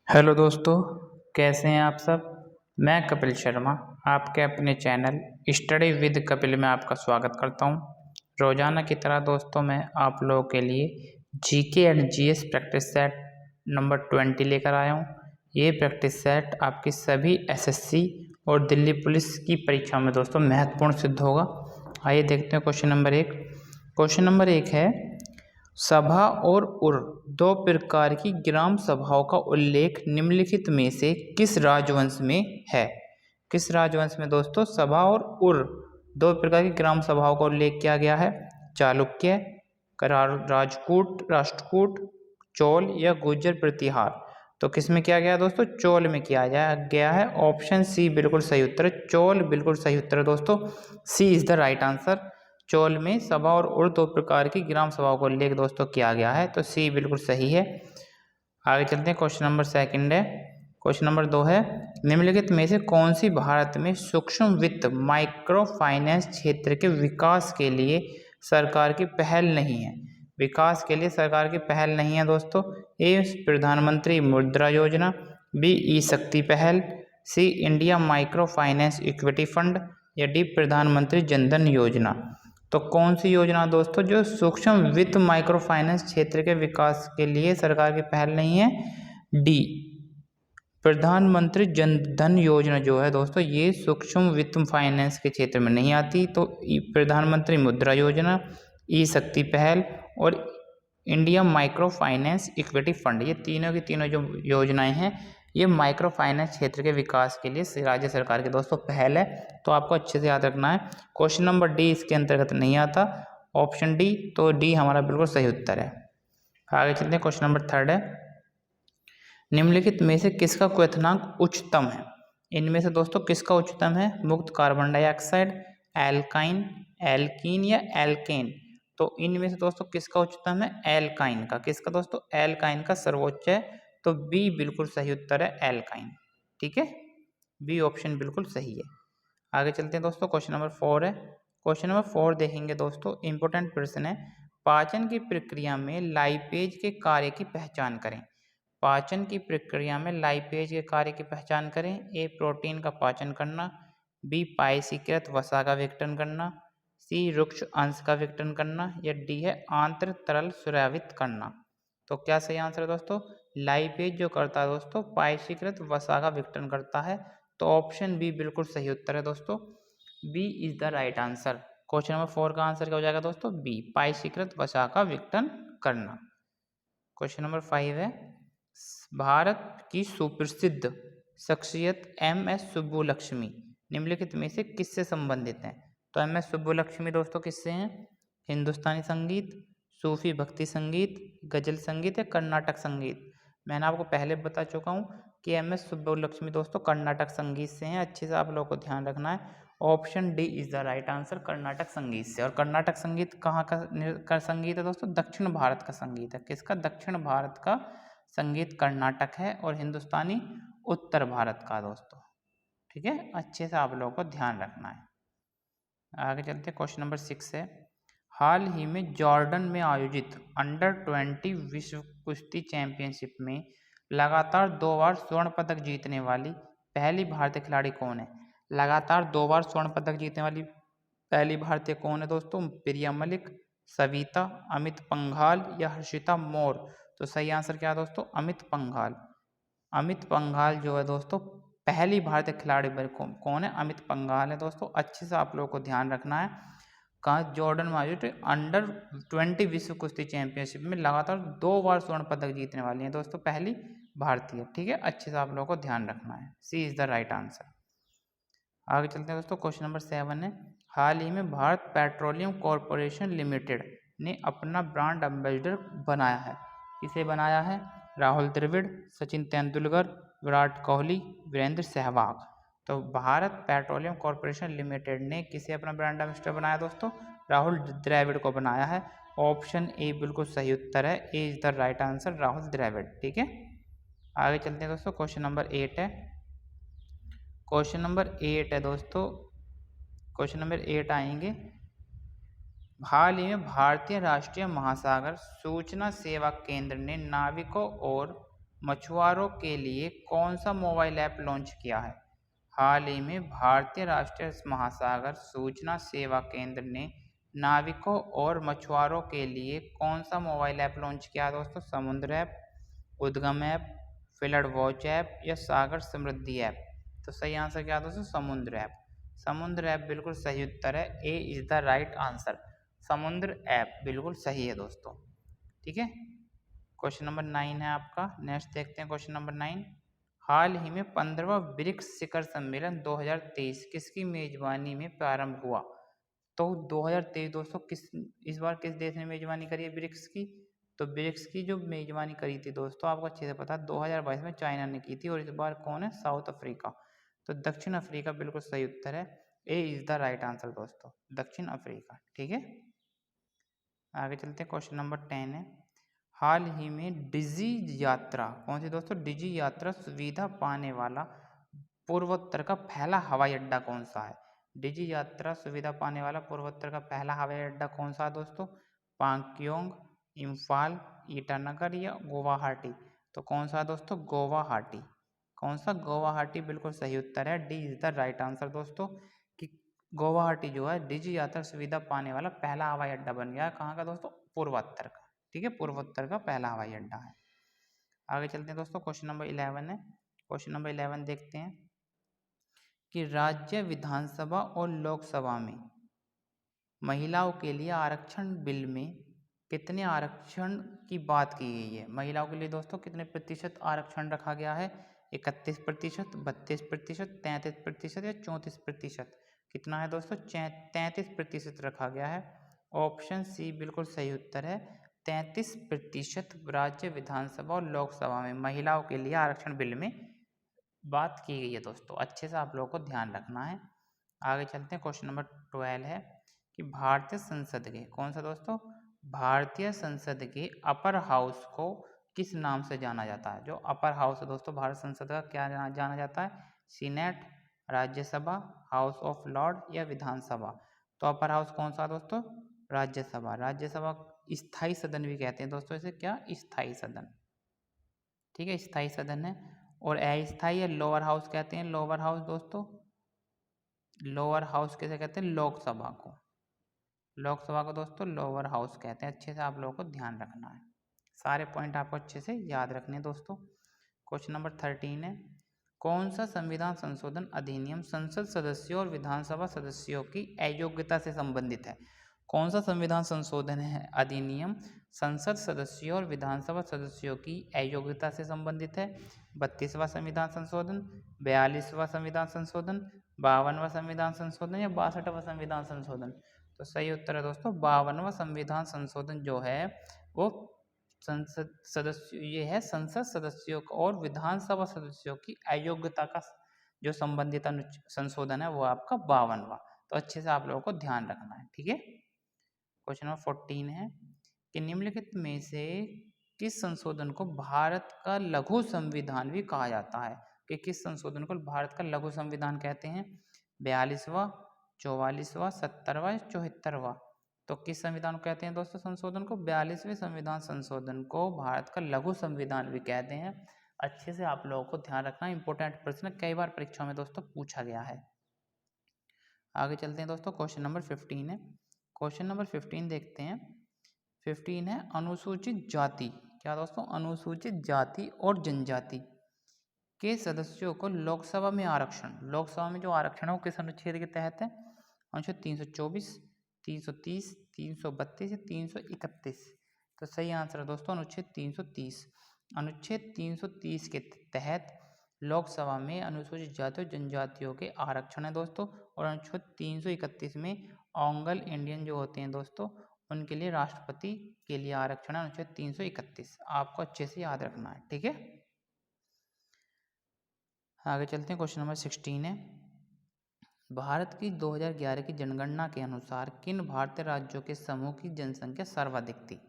Hello दोस्तों, कैसे हैं आप सब। मैं कपिल शर्मा आपके अपने चैनल स्टडी विद कपिल में आपका स्वागत करता हूं। रोजाना की तरह दोस्तों मैं आप लोगों के लिए GK and GS practice set number 20 लेकर आया हूं। ये प्रैक्टिस सेट आपकी सभी एसएससी और दिल्ली पुलिस की परीक्षाओं में दोस्तों महत्वपूर्ण सिद्ध होगा। आइए देखते हैं क्वेश्चन नंबर 1। क्वेश्चन नंबर 1 है, सभा और उर दो प्रकार की ग्राम सभाओं का उल्लेख निम्नलिखित में से किस राजवंश में है। किस राजवंश में दोस्तों सभा और उर दो प्रकार की ग्राम सभाओं का उल्लेख किया गया है। चालुक्य, राजकूट, राष्ट्रकूट, चोल या गुर्जर प्रतिहार। तो किस में किया गया दोस्तों, चोल में किया गया है। ऑप्शन सी बिल्कुल सही उत्तर है, चोल बिल्कुल सही उत्तर है दोस्तों। She is the right answer. Chola में सभा और उर दो प्रकार की ग्राम सभाओं को उल्लेख दोस्तों किया गया है, तो सी बिल्कुल सही है। आगे चलते हैं, क्वेश्चन नंबर 2 है। क्वेश्चन नंबर 2 है, निम्नलिखित में से कौन सी भारत में सूक्ष्म वित्त माइक्रो फाइनेंस क्षेत्र के विकास के लिए सरकार की पहल नहीं है। विकास के लिए सरकार की पहल नहीं है दोस्तों। ए प्रधानमंत्री मुद्रा योजना, बी ई शक्ति पहल, C India micro finance equity fund या डी प्रधानमंत्री जनधन योजना। तो कौन सी योजना दोस्तों जो सूक्ष्म वित्त माइक्रो फाइनेंस क्षेत्र के विकास के लिए सरकार की पहल नहीं है। डी प्रधानमंत्री जनधन योजना जो है दोस्तों ये सूक्ष्म वित्त फाइनेंस के क्षेत्र में नहीं आती। तो प्रधानमंत्री मुद्रा योजना, ई शक्ति पहल और India micro finance equity fund, ये तीनों की तीनों जो योजनाएं हैं ये माइक्रो फाइनेंस क्षेत्र के विकास के लिए राज्य सरकार की दोस्तों पहल है। तो आपको अच्छे से याद रखना है। क्वेश्चन नंबर डी इसके अंतर्गत नहीं आता, ऑप्शन डी, तो डी हमारा बिल्कुल सही उत्तर है। आगे चलते हैं, क्वेश्चन नंबर 3 है, निम्नलिखित में से किसका क्वथनांक उच्चतम है। इनमें से दोस्तों किसका उच्चतम है, मुक्त कार्बन डाइऑक्साइड, एल्काइन, एल्कीन या एल्केन। तो इनमें से दोस्तों किसका उच्चतम है, एल्काइन का। किसका दोस्तों, एल्काइन का सर्वोच्च है। तो बी बिल्कुल सही उत्तर है, एल्काइन। ठीक है, बी ऑप्शन बिल्कुल सही है। आगे चलते हैं दोस्तों, क्वेश्चन नंबर 4 है। क्वेश्चन नंबर 4 देखेंगे दोस्तों, इंपॉर्टेंट प्रश्न है। पाचन की प्रक्रिया में लाइपेज के कार्य की पहचान करें। पाचन की प्रक्रिया में लाइपेज के कार्य की पहचान करें। ए प्रोटीन का पाचन करना, बी पायसीकृत वसा का विघटन करना, सी रुक्ष अंश का विघटन करना या डी है आंतर तरल स्रावित करना। तो क्या सही आंसर है दोस्तों, लाइपेज जो करता है दोस्तों पायसीकृत वसा का विघटन करता है। तो ऑप्शन बी बिल्कुल सही उत्तर है दोस्तों, B is the right answer. Question number 4 का आंसर क्या हो जाएगा दोस्तों, बी पायसीकृत वसा का विघटन करना। क्वेश्चन नंबर 5 है, भारत की सुप्रसिद्ध शख्सियत एम एस सुब्बुलक्ष्मी निम्नलिखित में से किससे संबंधित हैं। तो एम एस सुब्बुलक्ष्मी दोस्तों किससे हैं, हिंदुस्तानी संगीत, सूफी भक्ति संगीत, गजल संगीत या कर्नाटक संगीत। मैंने आपको पहले बता चुका हूँ कि एम एस सुब्बुलक्ष्मी दोस्तों कर्नाटक संगीत से हैं। अच्छे से आप लोगों को ध्यान रखना है। Option D is the right answer, Karnataka संगीत से। और कर्नाटक संगीत कहाँ का संगीत है दोस्तों, दक्षिण भारत का संगीत है। किसका, दक्षिण भारत का संगीत कर्नाटक है और हिंदुस्तानी उत्तर भारत का दोस्तों। ठीक है, अच्छे से आप लोगों को ध्यान रखना है। आगे चलते हैं, क्वेश्चन नंबर 6 है, हाल ही में जॉर्डन में आयोजित अंडर-20 विश्व कुश्ती चैंपियनशिप में लगातार 2 बार स्वर्ण पदक जीतने वाली पहली भारतीय खिलाड़ी कौन है। लगातार 2 बार स्वर्ण पदक जीतने वाली पहली भारतीय कौन है दोस्तों, प्रिया मलिक, सविता, अमित पंघाल या हर्षिता मौर्य। तो सही आंसर क्या है दोस्तों, अमित पंघाल। अमित पंघाल जो है दोस्तों पहली भारतीय खिलाड़ी कौन है, अमित पंघाल है दोस्तों। अच्छे से आप लोगों को ध्यान रखना है। कहाँ, जॉर्डन में आयोजित अंडर-20 विश्व कुश्ती चैंपियनशिप में लगातार 2 बार स्वर्ण पदक जीतने वाली है दोस्तों पहली भारतीय। ठीक है, अच्छे से आप लोगों को ध्यान रखना है, सी इज द राइट आंसर। आगे चलते हैं दोस्तों, क्वेश्चन नंबर 7 है, हाल ही में भारत पेट्रोलियम कॉरपोरेशन लिमिटेड ने अपना ब्रांड एम्बेसडर बनाया है। किसे बनाया है, राहुल द्रविड़, सचिन तेंदुलकर, विराट कोहली, वीरेंद्र सहवाग। तो भारत पेट्रोलियम कॉरपोरेशन लिमिटेड ने किसे अपना ब्रांड एम्बेसडर बनाया दोस्तों, राहुल द्रविड़ को बनाया है। ऑप्शन ए बिल्कुल सही उत्तर है, A is the right answer, Rahul Dravid. ठीक है, आगे चलते हैं दोस्तों, क्वेश्चन नंबर 8 है। क्वेश्चन नंबर 8 है दोस्तों, क्वेश्चन नंबर 8 आएंगे, हाल ही में भारतीय राष्ट्रीय महासागर सूचना सेवा केंद्र ने नाविकों और मछुआरों के लिए कौन सा मोबाइल ऐप लॉन्च किया है? हाल ही में भारतीय राष्ट्रीय महासागर सूचना सेवा केंद्र ने नाविकों और मछुआरों के लिए कौन सा मोबाइल ऐप लॉन्च किया है दोस्तों? समुद्र ऐप, उद्गम ऐप, फ्लड वॉच ऐप या सागर समृद्धि ऐप? तो सही आंसर क्या है दोस्तों? समुद्र ऐप। समुद्र ऐप बिल्कुल सही उत्तर है। A is the right answer. समुद्र ऐप बिल्कुल सही है दोस्तों। ठीक है, क्वेश्चन नंबर 9 है आपका। नेक्स्ट देखते हैं क्वेश्चन नंबर 9। हाल ही में 15वां ब्रिक्स शिखर सम्मेलन 2023 किसकी मेजबानी में प्रारंभ हुआ? तो 2023 दोस्तों इस बार किस देश ने मेजबानी करी है ब्रिक्स की? तो ब्रिक्स की जो मेजबानी करी थी दोस्तों, आपको अच्छे से पता है 2022 में चाइना ने की थी, और इस बार कौन है? South Africa. तो दक्षिण अफ्रीका बिल्कुल सही उत्तर है। A is the right answer दोस्तों, दक्षिण अफ्रीका। ठीक है, आगे चलते हैं। क्वेश्चन नंबर 10 है। हाल ही में डिजी यात्रा, कौन सी दोस्तों? डिजी यात्रा सुविधा पाने वाला पूर्वोत्तर का पहला हवाई अड्डा कौन सा है? डिजी यात्रा सुविधा पाने वाला पूर्वोत्तर का पहला हवाई अड्डा कौन सा है दोस्तों? पाक्योंग, इम्फाल, ईटानगर या गुवाहाटी? तो कौन सा है दोस्तों? गुवाहाटी। कौन सा? गुवाहाटी बिल्कुल सही उत्तर है। D is the right answer दोस्तों, कि गुवाहाटी जो है डिजी यात्रा सुविधा पाने वाला पहला हवाई अड्डा बन गया है। कहाँ का दोस्तों? पूर्वोत्तर का। ठीक है, पूर्वोत्तर का पहला हवाई अड्डा है। आगे चलते हैं दोस्तों, क्वेश्चन नंबर 11 है। क्वेश्चन नंबर 11 देखते हैं कि राज्य विधानसभा और लोकसभा में महिलाओं के लिए आरक्षण बिल में कितने आरक्षण की बात की गई है? महिलाओं के लिए दोस्तों कितने प्रतिशत आरक्षण रखा गया है? 31%, 32%, 33% या 34%? कितना है दोस्तों? 33% रखा गया है। ऑप्शन सी बिल्कुल सही उत्तर है। 33% राज्य विधानसभा और लोकसभा में महिलाओं के लिए आरक्षण बिल में बात की गई है दोस्तों। अच्छे से आप लोगों को ध्यान रखना है। आगे चलते हैं, क्वेश्चन नंबर 12 है कि भारतीय संसद के, कौन सा दोस्तों? भारतीय संसद के अपर हाउस को किस नाम से जाना जाता है? जो अपर हाउस है दोस्तों भारत संसद का, क्या जाना जाता है? Senate, Rajya Sabha, house of Lord या विधानसभा? तो अपर हाउस कौन सा दोस्तों? राज्यसभा। राज्यसभा स्थायी सदन भी कहते हैं दोस्तों इसे, क्या? स्थायी सदन। ठीक है, स्थायी सदन है। और अस्थायी या लोअर हाउस कहते हैं, लोअर हाउस दोस्तों। लोअर हाउस कैसे कहते हैं? लोकसभा को। लोकसभा को दोस्तों लोअर हाउस कहते हैं। अच्छे से आप लोगों को ध्यान रखना है, सारे पॉइंट आपको अच्छे से याद रखने हैं दोस्तों। क्वेश्चन नंबर 13 है। कौन सा संविधान संशोधन अधिनियम संसद सदस्यों और विधानसभा सदस्यों की अयोग्यता से संबंधित है? कौन सा संविधान संशोधन है अधिनियम संसद सदस्यों और विधानसभा सदस्यों की अयोग्यता से संबंधित है? 32वां संविधान संशोधन, 42वां संविधान संशोधन, 52वां संविधान संशोधन या 62वां संविधान संशोधन? तो सही उत्तर है दोस्तों 52वां संविधान संशोधन जो है वो संसद सदस्य, ये है संसद सदस्यों और विधानसभा सदस्यों की अयोग्यता का जो संबंधित संशोधन है वो आपका 52वां। तो अच्छे से आप लोगों को ध्यान रखना है। ठीक है, क्वेश्चन नंबर 14 है कि निम्नलिखित में से किस संशोधन को भारत का लघु संविधान भी कहा जाता है? कि किस संशोधन को भारत का लघु संविधान कहते हैं? 42वां, 44वां, 70वां या 74वां? तो किस संविधान को कहते हैं दोस्तों संशोधन को? 42वें संविधान संशोधन को भारत का लघु संविधान भी कहते हैं। अच्छे से आप लोगों को ध्यान रखना, इंपॉर्टेंट प्रश्न कई बार परीक्षा में दोस्तों पूछा गया है। आगे चलते हैं दोस्तों, क्वेश्चन नंबर 15 है। क्वेश्चन नंबर 15 देखते हैं। 15 है अनुसूचित जाति, क्या दोस्तों? अनुसूचित जाति और जनजाति के सदस्यों को लोकसभा में आरक्षण, लोकसभा में जो आरक्षण है वो किस अनुच्छेद के तहत है? अनुच्छेद 324, 330, 332 या 331? तो सही आंसर है दोस्तों अनुच्छेद 330। अनुच्छेद 330 के तहत लोकसभा में अनुसूचित जाति और जनजातियों के आरक्षण है दोस्तों। और अनुच्छेद 331 में ओंगल इंडियन जो होते हैं दोस्तों उनके लिए राष्ट्रपति के लिए आरक्षण है, अनुच्छेद 331। आपको अच्छे से याद रखना है। ठीक है, आगे चलते हैं, क्वेश्चन नंबर 16 है। भारत की 2011 की जनगणना के अनुसार किन भारतीय राज्यों के समूह की जनसंख्या सर्वाधिक थी?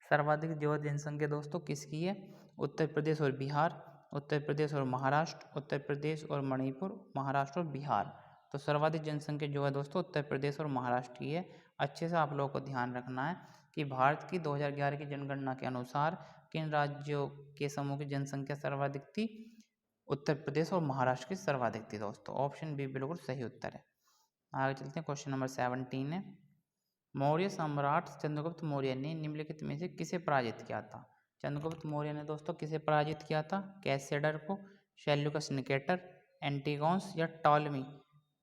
सर्वाधिक जो जनसंख्या दोस्तों किसकी है? उत्तर प्रदेश और बिहार, उत्तर प्रदेश और महाराष्ट्र, उत्तर प्रदेश और मणिपुर, महाराष्ट्र और बिहार। तो सर्वाधिक जनसंख्या जो है दोस्तों उत्तर प्रदेश और महाराष्ट्र की है। अच्छे से आप लोगों को ध्यान रखना है कि भारत की 2011 की जनगणना के अनुसार किन राज्यों के समूह की जनसंख्या सर्वाधिक थी? उत्तर प्रदेश और महाराष्ट्र की सर्वाधिक थी दोस्तों। ऑप्शन बी बिल्कुल सही उत्तर है। आगे चलते हैं, क्वेश्चन नंबर 17 है। मौर्य सम्राट चंद्रगुप्त मौर्य ने निम्नलिखित में से किसे पराजित किया था? चंद्रगुप्त मौर्य ने दोस्तों किसे पराजित किया था? कैसडर को, सेल्यूकस निकेटर, एंटीगोन्स या टॉलमी?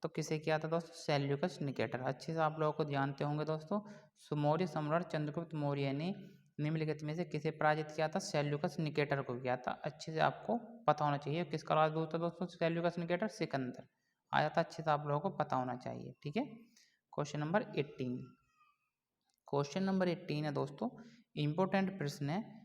तो किसे किया था दोस्तों? Seleucus Nicator. अच्छे से आप लोगों को जानते होंगे दोस्तों। मौर्य सम्राट चंद्रगुप्त मौर्य ने निम्नलिखित में से किसे पराजित किया था? सेल्यूकस निकेटर को किया था। अच्छे से आपको पता होना चाहिए किसका राजदूत था दोस्तों सेल्यूकस निकेटर? सिकंदर आया था। अच्छे से आप लोगों को पता होना चाहिए। ठीक है, क्वेश्चन नंबर 18। क्वेश्चन नंबर 18 है दोस्तों, इंपॉर्टेंट प्रश्न है।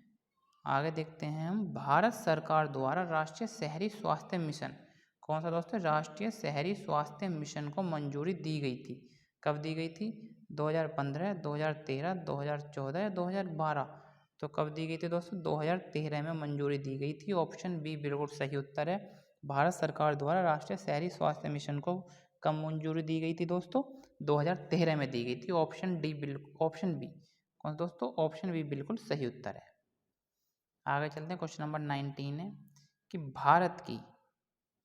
आगे देखते हैं हम। भारत सरकार द्वारा राष्ट्रीय शहरी स्वास्थ्य मिशन, कौन सा दोस्तों? राष्ट्रीय शहरी स्वास्थ्य मिशन को मंजूरी दी गई थी। कब दी गई थी? 2015, 2013, 2014 या 2012? तो कब दी गई थी दोस्तों? 2013 में मंजूरी दी गई थी। ऑप्शन बी बिल्कुल सही उत्तर है। भारत सरकार द्वारा राष्ट्रीय शहरी स्वास्थ्य मिशन को कब मंजूरी दी गई थी दोस्तों? 2013 में दी गई थी। ऑप्शन डी बिल्कुल, ऑप्शन बी कौन दोस्तों? ऑप्शन बी बिल्कुल सही उत्तर है। आगे चलते हैं, क्वेश्चन नंबर 19 है कि भारत की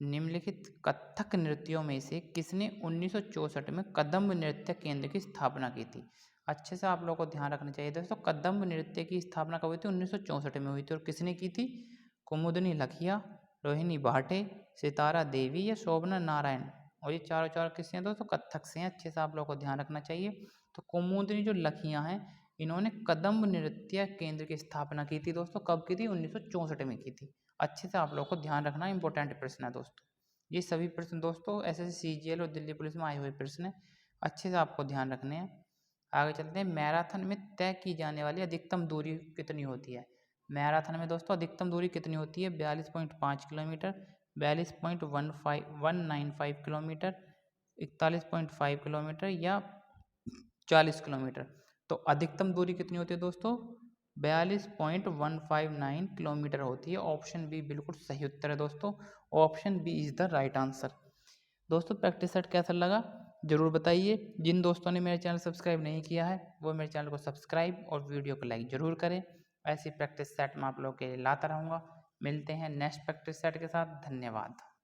निम्नलिखित कथक नृत्यों में से किसने 1964 में कदम्ब नृत्य केंद्र की स्थापना की थी? अच्छे से आप लोगों को ध्यान रखना चाहिए दोस्तों। कदम्ब नृत्य की स्थापना कब हुई थी? 1964 में हुई थी। और किसने की थी? कुमुदनी लखिया, रोहिणी भाटे, सितारा देवी या शोभना नारायण? और ये चारों चार किससे हैं दोस्तों? कथक से हैं। अच्छे से आप लोगों को ध्यान रखना चाहिए। तो कुमुदनी जो लखिया हैं, इन्होंने कदम्ब नृत्य केंद्र की स्थापना की थी दोस्तों। कब की थी? 1964 में की थी। अच्छे से आप लोगों को ध्यान रखना, इंपॉर्टेंट प्रश्न है दोस्तों। ये सभी प्रश्न दोस्तों एसएससी सीजीएल और दिल्ली पुलिस में आए हुए प्रश्न है। अच्छे से आपको ध्यान रखने हैं। आगे चलते हैं। मैराथन में तय की जाने वाली अधिकतम दूरी कितनी होती है? मैराथन में दोस्तों अधिकतम दूरी कितनी होती है? 42.5 किलोमीटर, 42.195 किलोमीटर, 41.5 किलोमीटर या 40 किलोमीटर? तो अधिकतम दूरी कितनी होती है दोस्तों? 42.159 किलोमीटर होती है। ऑप्शन बी बिल्कुल सही उत्तर है दोस्तों। Option B is the right answer. दोस्तों प्रैक्टिस सेट कैसा लगा जरूर बताइए। जिन दोस्तों ने मेरे चैनल सब्सक्राइब नहीं किया है वो मेरे चैनल को सब्सक्राइब और वीडियो को लाइक जरूर करें। ऐसी प्रैक्टिस सेट मैं आप लोगों के लिए लाता रहूँगा। मिलते हैं नेक्स्ट प्रैक्टिस सेट के साथ। धन्यवाद।